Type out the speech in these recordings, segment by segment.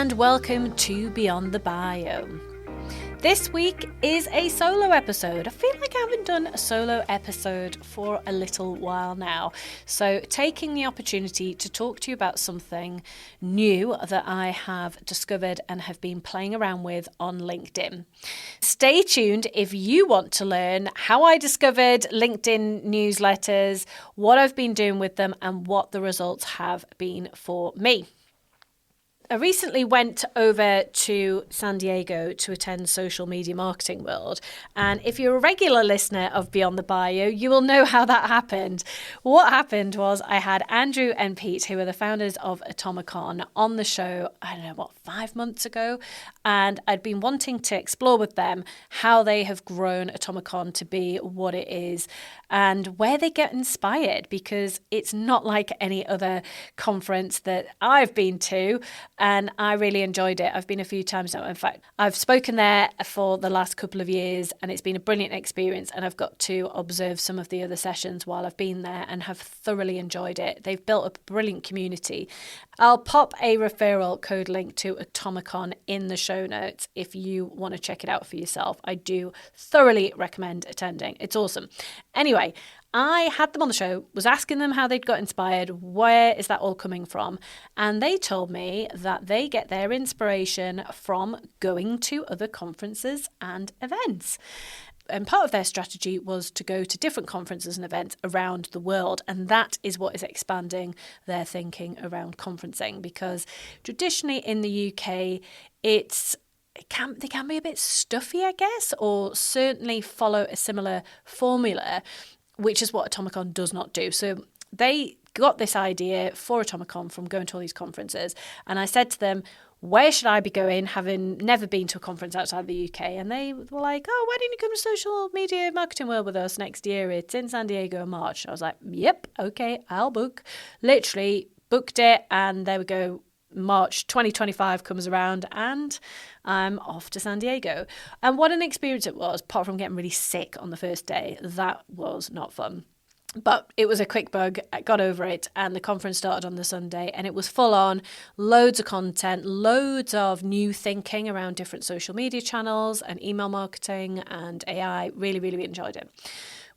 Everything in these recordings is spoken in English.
and welcome to Beyond the Bio. This week is a solo episode. I feel like I haven't done a solo episode for a little while now. So taking the opportunity to talk to you about something new that I have discovered and have been playing around with on LinkedIn. Stay tuned if you want to learn how I discovered LinkedIn newsletters, what I've been doing with them, and what the results have been for me. I recently went over to San Diego to attend Social Media Marketing World, and if you're a regular listener of Beyond the Bio, you will know how that happened. What happened was I had Andrew and Pete, who are the founders of Atomicon, on the show, 5 months ago, and I'd been wanting to explore with them how they have grown Atomicon to be what it is and where they get inspired, because it's not like any other conference that I've been to. And I really enjoyed it. I've been a few times now. In fact, I've spoken there for the last couple of years and it's been a brilliant experience. And I've got to observe some of the other sessions while I've been there and have thoroughly enjoyed it. They've built a brilliant community. I'll pop a referral code link to Atomicon in the show notes if you want to check it out for yourself. I do thoroughly recommend attending. It's awesome. Anyway, I had them on the show, was asking them how they'd got inspired, where is that all coming from? And they told me that they get their inspiration from going to other conferences and events. And part of their strategy was to go to different conferences and events around the world. And that is what is expanding their thinking around conferencing, because traditionally in the UK, they can be a bit stuffy, I guess, or certainly follow a similar formula, which is what Atomicon does not do. So they got this idea for Atomicon from going to all these conferences. And I said to them, where should I be going, having never been to a conference outside the UK? And they were like, oh, why don't you come to Social Media Marketing World with us next year? It's in San Diego in March. I was like, yep, okay, I'll book. Literally booked it, and there we go. March 2025 comes around and I'm off to San Diego. And what an experience it was, apart from getting really sick on the first day. That was not fun. But it was a quick bug. I got over it, and the conference started on the Sunday, and it was full on, loads of content, loads of new thinking around different social media channels and email marketing and AI. Really, really enjoyed it.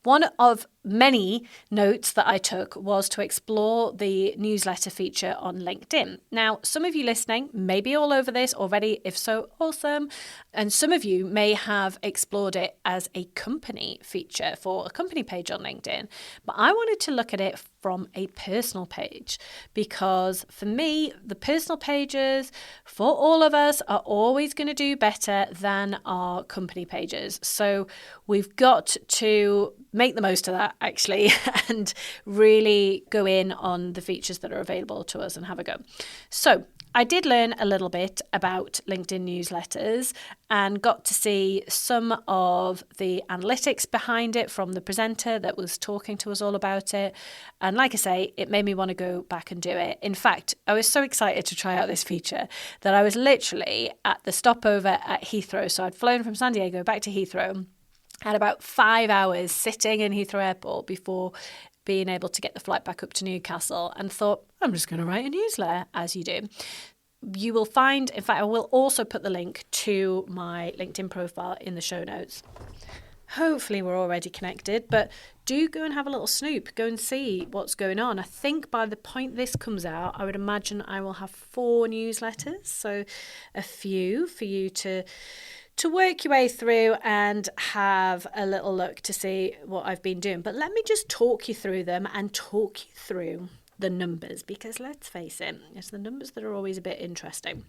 One of many notes that I took was to explore the newsletter feature on LinkedIn. Now, some of you listening may be all over this already. If so, awesome. And some of you may have explored it as a company feature for a company page on LinkedIn. But I wanted to look at it from a personal page, because for me, the personal pages for all of us are always going to do better than our company pages. So we've got to make the most of that, actually, and really go in on the features that are available to us and have a go. So I did learn a little bit about LinkedIn newsletters and got to see some of the analytics behind it from the presenter that was talking to us all about it. And like I say, it made me want to go back and do it. In fact, I was so excited to try out this feature that I was literally at the stopover at Heathrow. So I'd flown from San Diego back to Heathrow, had about 5 hours sitting in Heathrow Airport before being able to get the flight back up to Newcastle, and thought, I'm just going to write a newsletter, as you do. You will find, in fact, I will also put the link to my LinkedIn profile in the show notes. Hopefully we're already connected, but do go and have a little snoop. Go and see what's going on. I think by the point this comes out, I would imagine I will have 4 newsletters, so a few for you to work your way through and have a little look to see what I've been doing. But let me just talk you through them and talk you through the numbers, because let's face it, it's the numbers that are always a bit interesting.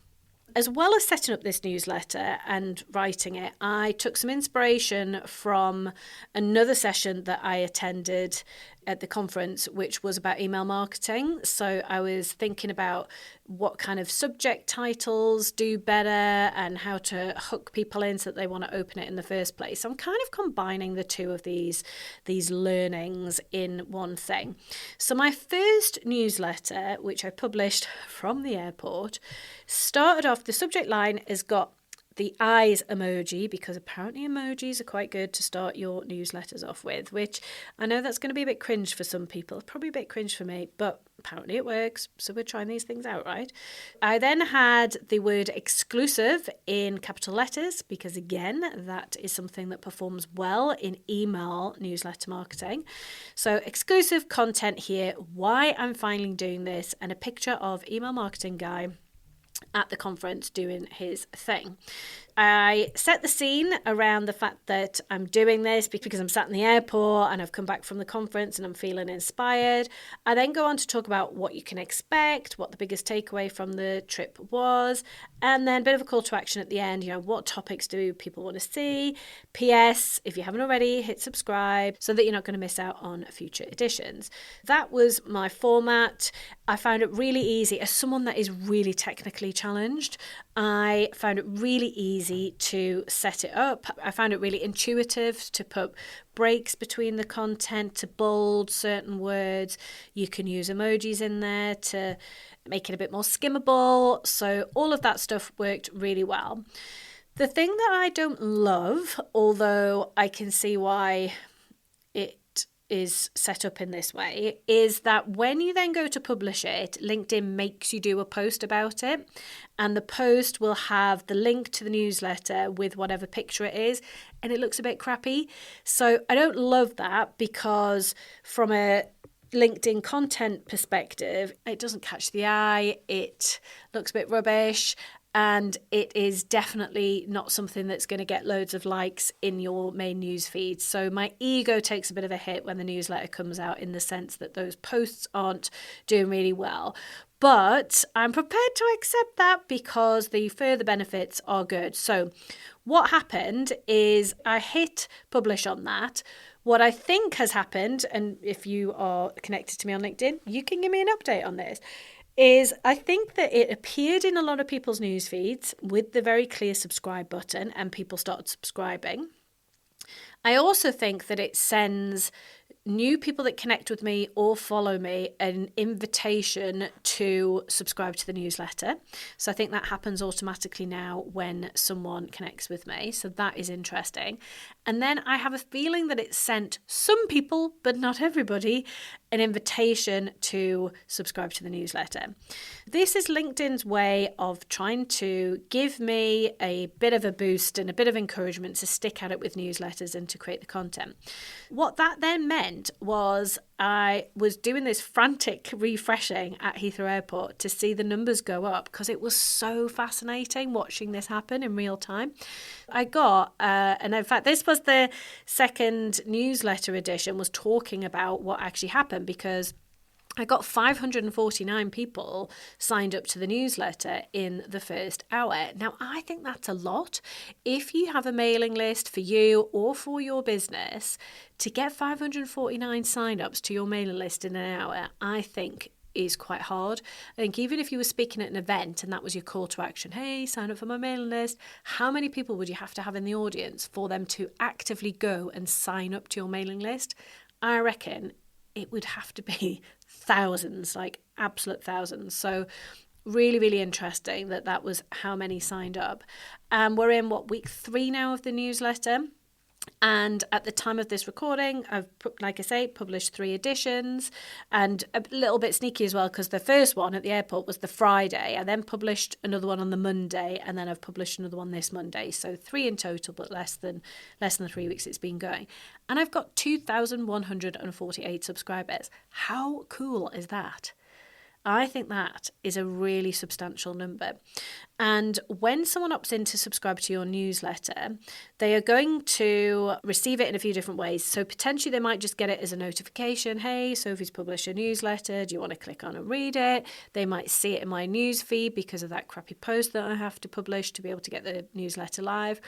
As well as setting up this newsletter and writing it, I took some inspiration from another session that I attended at the conference, which was about email marketing. So I was thinking about what kind of subject titles do better and how to hook people in so that they want to open it in the first place. So I'm kind of combining the two of these learnings in one thing. So my first newsletter, which I published from the airport, started off, the subject line has got the eyes emoji, because apparently emojis are quite good to start your newsletters off with, which I know that's going to be a bit cringe for some people, probably a bit cringe for me, but apparently it works. So we're trying these things out, right? I then had the word exclusive in capital letters, because again, that is something that performs well in email newsletter marketing. So exclusive content here, why I'm finally doing this, and a picture of email marketing guy at the conference doing his thing. I set the scene around the fact that I'm doing this because I'm sat in the airport and I've come back from the conference and I'm feeling inspired. I then go on to talk about what you can expect, what the biggest takeaway from the trip was, and then a bit of a call to action at the end. What topics do people want to see? P.S. If you haven't already, hit subscribe so that you're not going to miss out on future editions. That was my format. I found it really easy. As someone that is really technically challenged, I found it really easy to set it up. I found it really intuitive to put breaks between the content, to bold certain words. You can use emojis in there to make it a bit more skimmable. So all of that stuff worked really well. The thing that I don't love, although I can see why it is set up in this way, is that when you then go to publish it, LinkedIn makes you do a post about it, and the post will have the link to the newsletter with whatever picture it is, and it looks a bit crappy. So I don't love that, because from a LinkedIn content perspective, it doesn't catch the eye, it looks a bit rubbish, and it is definitely not something that's going to get loads of likes in your main news feed. So my ego takes a bit of a hit when the newsletter comes out, in the sense that those posts aren't doing really well. But I'm prepared to accept that because the further benefits are good. So what happened is I hit publish on that. What I think has happened, and if you are connected to me on LinkedIn, you can give me an update on this, is I think that it appeared in a lot of people's news feeds with the very clear subscribe button, and people started subscribing. I also think that it sends new people that connect with me or follow me an invitation to subscribe to the newsletter. So I think that happens automatically now when someone connects with me. So that is interesting. And then I have a feeling that it sent some people, but not everybody, an invitation to subscribe to the newsletter. This is LinkedIn's way of trying to give me a bit of a boost and a bit of encouragement to stick at it with newsletters and to create the content. What that then meant was I was doing this frantic refreshing at Heathrow Airport to see the numbers go up, because it was so fascinating watching this happen in real time. I got, and in fact, this was the second newsletter edition, was talking about what actually happened, because I got 549 people signed up to the newsletter in the first hour. Now, I think that's a lot. If you have a mailing list for you or for your business, to get 549 sign-ups to your mailing list in an hour, I think is quite hard. I think even if you were speaking at an event and that was your call to action, hey, sign up for my mailing list, how many people would you have to have in the audience for them to actively go and sign up to your mailing list? I reckon it would have to be thousands, like absolute thousands. So really, really interesting that was how many signed up. We're in week 3 now of the newsletter. And at the time of this recording, I've, like I say, published 3 editions, and a little bit sneaky as well, because the first one at the airport was the Friday. I then published another one on the Monday, and then I've published another one this Monday. So 3 in total, but less than the 3 weeks it's been going. And I've got 2,148 subscribers. How cool is that? I think that is a really substantial number. And when someone opts in to subscribe to your newsletter, they are going to receive it in a few different ways. So potentially they might just get it as a notification. Hey, Sophie's published a newsletter. Do you want to click on and read it? They might see it in my news feed because of that crappy post that I have to publish to be able to get the newsletter live.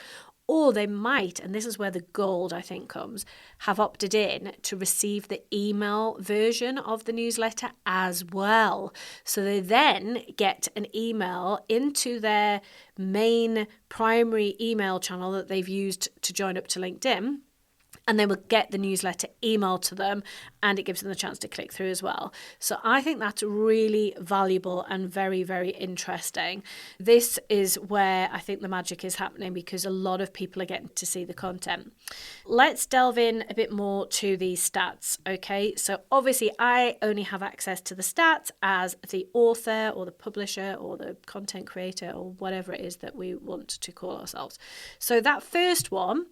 Or they might, and this is where the gold, I think, comes, have opted in to receive the email version of the newsletter as well. So they then get an email into their main primary email channel that they've used to join up to LinkedIn. and they will get the newsletter emailed to them, and it gives them the chance to click through as well. So I think that's really valuable and very, very interesting. This is where I think the magic is happening, because a lot of people are getting to see the content. Let's delve in a bit more to these stats, okay? So obviously I only have access to the stats as the author or the publisher or the content creator or whatever it is that we want to call ourselves. So that first one,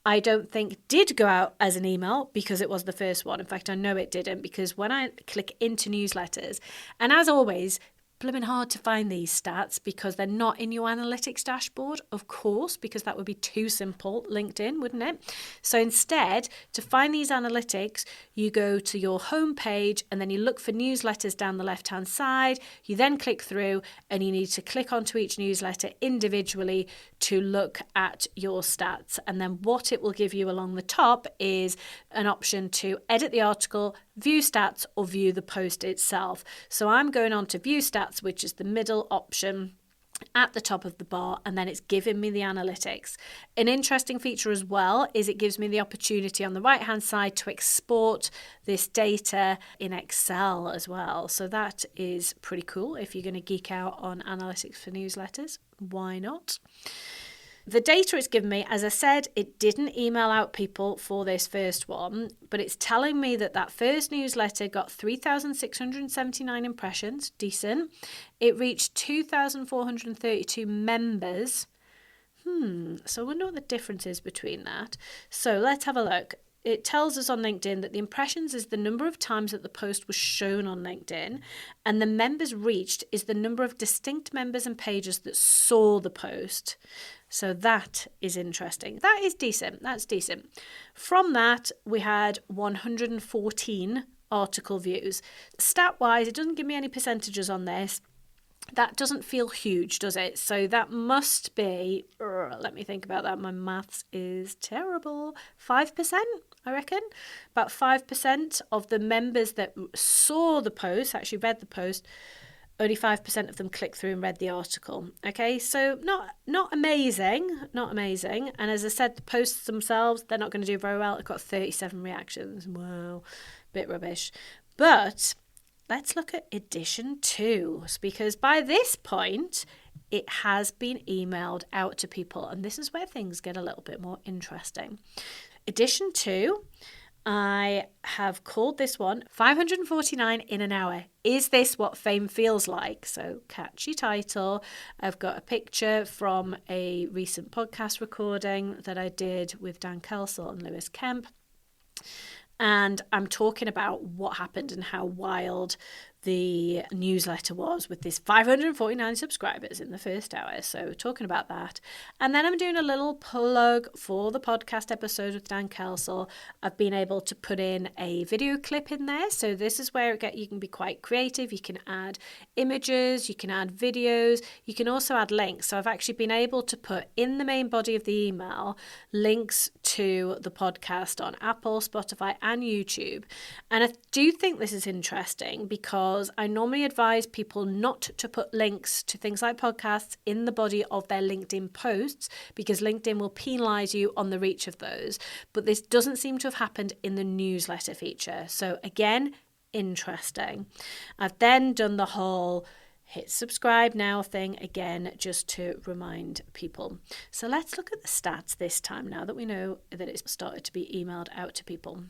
I don't think did go out as an email because it was the first one. In fact, I know it didn't, because when I click into newsletters, and as always, blooming hard to find these stats because they're not in your analytics dashboard, of course, because that would be too simple, LinkedIn, wouldn't it? So instead, to find these analytics, you go to your home page and then you look for newsletters down the left-hand side. You then click through and you need to click onto each newsletter individually to look at your stats. And then what it will give you along the top is an option to edit the article, view stats, or view the post itself. So I'm going on to view stats, which is the middle option at the top of the bar, and then it's giving me the analytics. An interesting feature as well is it gives me the opportunity on the right hand side to export this data in Excel as well. So that is pretty cool if you're going to geek out on analytics for newsletters. Why not? The data it's given me, as I said, it didn't email out people for this first one, but it's telling me that that first newsletter got 3,679 impressions, decent. It reached 2,432 members. So I wonder what the difference is between that. So let's have a look. It tells us on LinkedIn that the impressions is the number of times that the post was shown on LinkedIn, and the members reached is the number of distinct members and pages that saw the post. So that is interesting. That is decent. That's decent. From that, we had 114 article views. Stat-wise, it doesn't give me any percentages on this. That doesn't feel huge, does it? So that must be, let me think about that. My maths is terrible. 5%, I reckon. About 5% of the members that saw the post, actually read the post, only 5% of them clicked through and read the article. Okay, so not amazing. And as I said, the posts themselves, they're not going to do very well. It got 37 reactions. Wow, bit rubbish. But let's look at edition 2, because by this point, it has been emailed out to people. And this is where things get a little bit more interesting. Edition 2, I have called this one 549 in an hour. Is this what fame feels like? So catchy title. I've got a picture from a recent podcast recording that I did with Dan Kelsall and Lewis Kemp. And I'm talking about what happened and how wild the newsletter was with this 549 subscribers in the first hour. So talking about that. And then I'm doing a little plug for the podcast episode with Dan Kelsall. I've been able to put in a video clip in there. So this is where you can be quite creative. You can add images, you can add videos, you can also add links. So I've actually been able to put in the main body of the email links to the podcast on Apple, Spotify, and YouTube. And I do think this is interesting because I normally advise people not to put links to things like podcasts in the body of their LinkedIn posts, because LinkedIn will penalize you on the reach of those. But this doesn't seem to have happened in the newsletter feature. So again, interesting. I've then done the whole hit subscribe now thing again, just to remind people. So let's look at the stats this time now that we know that it's started to be emailed out to people.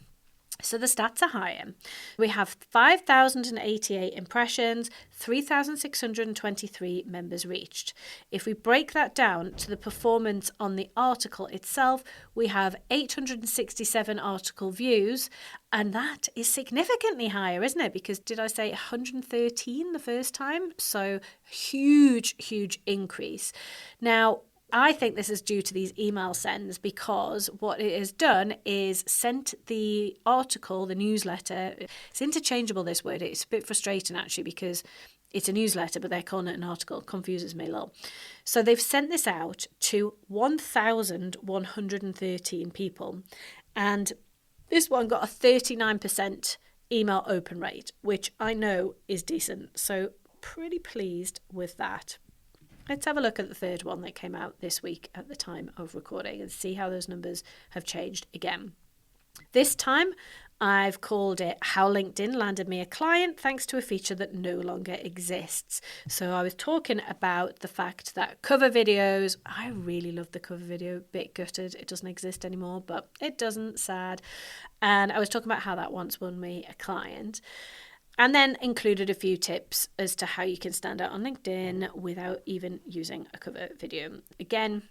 So the stats are higher. We have 5,088 impressions, 3,623 members reached. If we break that down to the performance on the article itself, we have 867 article views, and that is significantly higher, isn't it? Because did I say 113 the first time? So huge increase. Now, I think this is due to these email sends, because what it has done is sent the article, the newsletter. It's interchangeable, this word. It's a bit frustrating, actually, because it's a newsletter, but they're calling it an article. It confuses me a little. So they've sent this out to 1,113 people. And this one got a 39% email open rate, which I know is decent. So pretty pleased with that. Let's have a look at the third one that came out this week at the time of recording and see how those numbers have changed again. This time, I've called it How LinkedIn Landed Me a Client thanks to a feature that no longer exists. So I was talking about the fact that cover videos, I really love the cover video, bit gutted, it doesn't exist anymore, but it doesn't, sad. And I was talking about how that once won me a client. And then included a few tips as to how you can stand out on LinkedIn without even using a cover video. Again,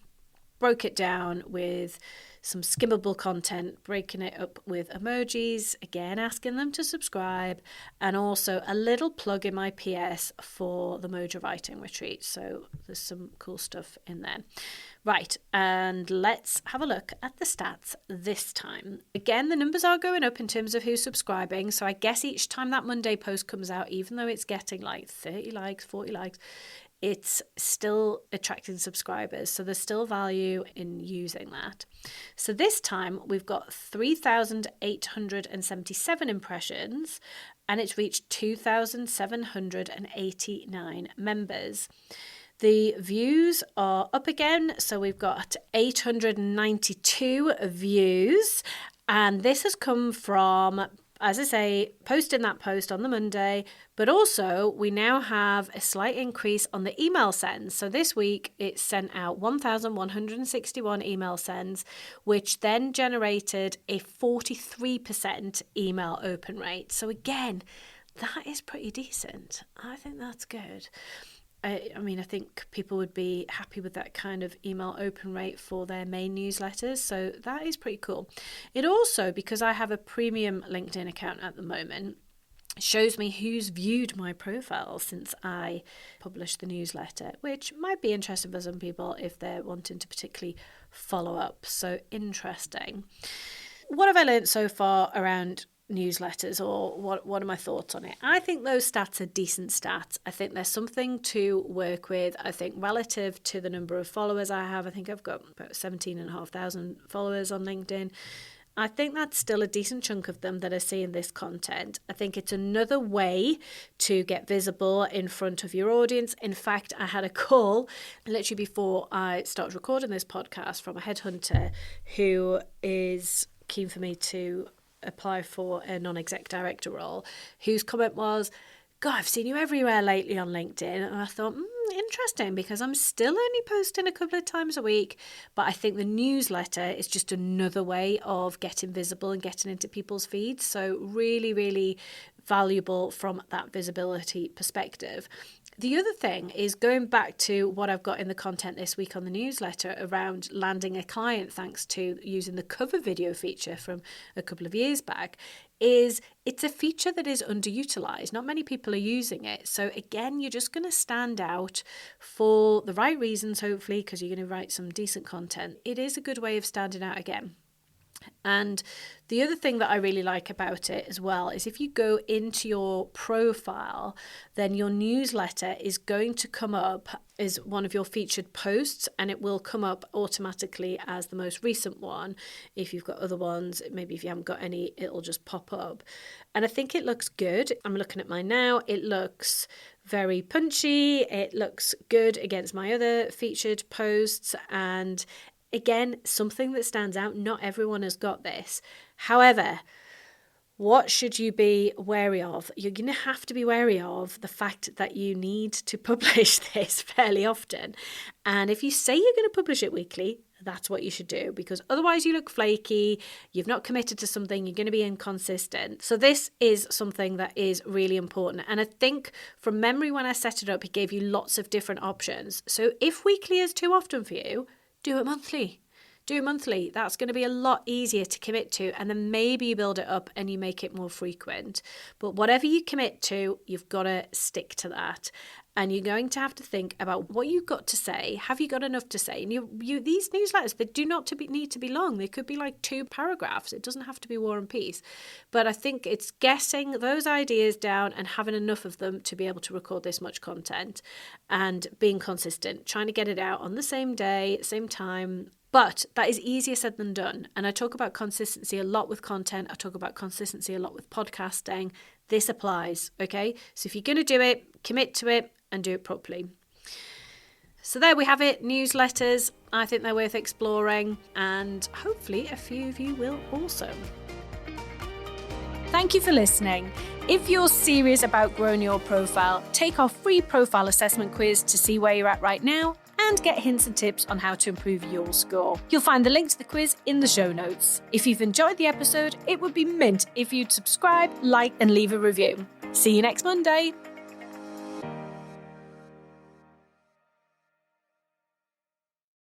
broke it down with some skimmable content, breaking it up with emojis, again asking them to subscribe, and also a little plug in my PS for the Moja writing retreat. So there's some cool stuff in there. Right, and let's have a look at the stats this time. Again, the numbers are going up in terms of who's subscribing. So I guess each time that Monday post comes out, even though it's getting like 30 likes, 40 likes, it's still attracting subscribers. So there's still value in using that. So this time we've got 3,877 impressions and it's reached 2,789 members. The views are up again. So we've got 892 views. And this has come from, as I say, posting that post on the Monday, but also we now have a slight increase on the email sends. So this week it sent out 1,161 email sends, which then generated a 43% email open rate. So again, that is pretty decent. I think that's good. I mean, I think people would be happy with that kind of email open rate for their main newsletters. So that is pretty cool. It also, because I have a premium LinkedIn account at the moment, shows me who's viewed my profile since I published the newsletter, which might be interesting for some people if they're wanting to particularly follow up. So interesting. What have I learned so far around newsletters, or what are my thoughts on it? I think those stats are decent stats. I think there's something to work with. I think relative to the number of followers I have, I think I've got about 17,500 followers on LinkedIn. I think that's still a decent chunk of them that are seeing this content. I think it's another way to get visible in front of your audience. In fact, I had a call literally before I started recording this podcast from a headhunter who is keen for me to apply for a non-exec director role, whose comment was, God, I've seen you everywhere lately on LinkedIn. And I thought, interesting, because I'm still only posting a couple of times a week, but I think the newsletter is just another way of getting visible and getting into people's feeds. So really, really valuable from that visibility perspective. The other thing is going back to what I've got in the content this week on the newsletter around landing a client thanks to using the cover video feature from a couple of years back, is it's a feature that is underutilized. Not many people are using it. So again, you're just going to stand out for the right reasons, hopefully, because you're going to write some decent content. It is a good way of standing out again. And the other thing that I really like about it as well is if you go into your profile, then your newsletter is going to come up as one of your featured posts, and it will come up automatically as the most recent one. If you've got other ones, maybe if you haven't got any, it'll just pop up. And I think it looks good. I'm looking at mine now. It looks very punchy. It looks good against my other featured posts, and again, something that stands out. Not everyone has got this. However, what should you be wary of? You're going to have to be wary of the fact that you need to publish this fairly often. And if you say you're going to publish it weekly, that's what you should do, because otherwise you look flaky, you've not committed to something, you're going to be inconsistent. So this is something that is really important. And I think from memory, when I set it up, it gave you lots of different options. So if weekly is too often for you, do it monthly. Do it monthly. That's going to be a lot easier to commit to, and then maybe you build it up and you make it more frequent. But whatever you commit to, you've got to stick to that. And you're going to have to think about what you've got to say. Have you got enough to say? And these newsletters, they do not need to be long. They could be like 2 paragraphs. It doesn't have to be War and Peace. But I think it's getting those ideas down and having enough of them to be able to record this much content and being consistent, trying to get it out on the same day, same time. But that is easier said than done. And I talk about consistency a lot with content. I talk about consistency a lot with podcasting. This applies, okay? So if you're going to do it, commit to it and do it properly. So there we have it, newsletters. I think they're worth exploring, and hopefully a few of you will also. Thank you for listening. If you're serious about growing your profile, take our free profile assessment quiz to see where you're at right now and get hints and tips on how to improve your score. You'll find the link to the quiz in the show notes. If you've enjoyed the episode, it would be mint if you'd subscribe, like, and leave a review. See you next Monday.